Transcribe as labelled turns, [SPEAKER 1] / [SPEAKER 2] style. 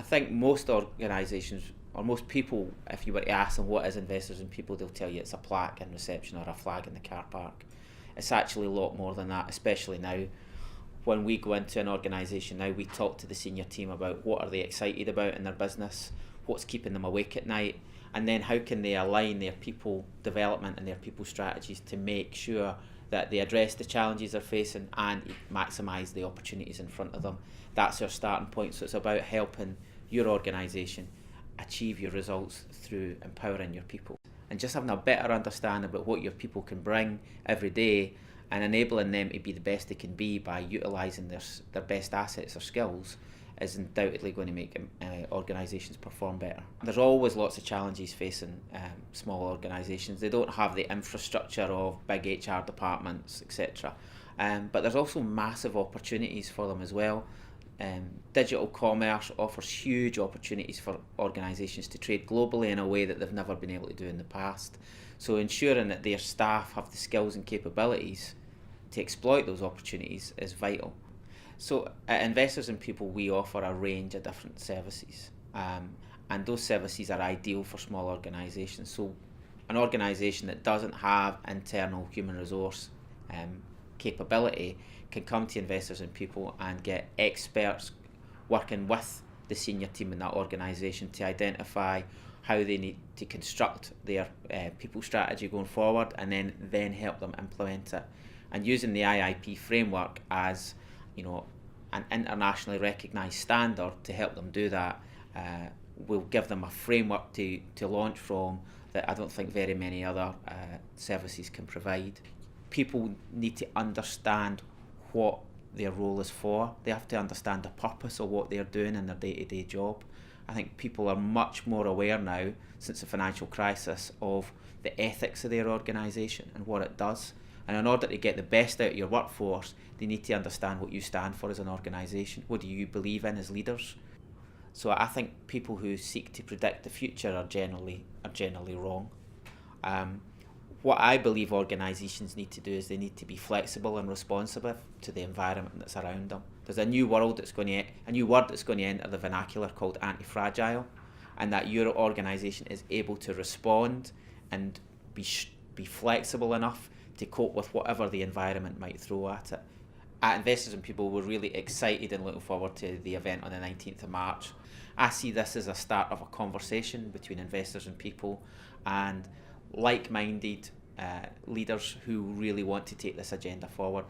[SPEAKER 1] think most organisations or most people, if you were to ask them what is investors and people, they'll tell you it's a plaque in reception or a flag in the car park. It's actually a lot more than that, especially now. When we go into an organisation now, we talk to the senior team about what are they excited about in their business, what's keeping them awake at night, and then how can they align their people development and their people strategies to make sure that they address the challenges they're facing and maximise the opportunities in front of them. That's our starting point. So it's about helping your organisation achieve your results through empowering your people and just having a better understanding about what your people can bring every day and enabling them to be the best they can be by utilising their best assets or skills is undoubtedly going to make organisations perform better. There's always lots of challenges facing small organisations. They don't have the infrastructure of big HR departments, etc. But there's also massive opportunities for them as well. Digital commerce offers huge opportunities for organisations to trade globally in a way that they've never been able to do in the past. So ensuring that their staff have the skills and capabilities to exploit those opportunities is vital. So at Investors and People, we offer a range of different services, and those services are ideal for small organisations. So an organisation that doesn't have internal human resource capability can come to Investors and People and get experts working with the senior team in that organisation to identify how they need to construct their people strategy going forward, and then help them implement it. And using the IIP framework as an internationally recognised standard to help them do that will give them a framework to launch from that I don't think very many other services can provide. People need to understand what their role is for. They have to understand the purpose of what they're doing in their day-to-day job. I think people are much more aware now, since the financial crisis, of the ethics of their organisation and what it does. And in order to get the best out of your workforce, they need to understand what you stand for as an organisation. What do you believe in as leaders? So I think people who seek to predict the future are generally wrong. What I believe organisations need to do is they need to be flexible and responsive to the environment that's around them. There's a new word that's going to enter the vernacular called anti-fragile, and that your organisation is able to respond and be flexible enough to cope with whatever the environment might throw at it. At Investors and People, we're really excited and looking forward to the event on the 19th of March. I see this as a start of a conversation between Investors and People and like-minded leaders who really want to take this agenda forward.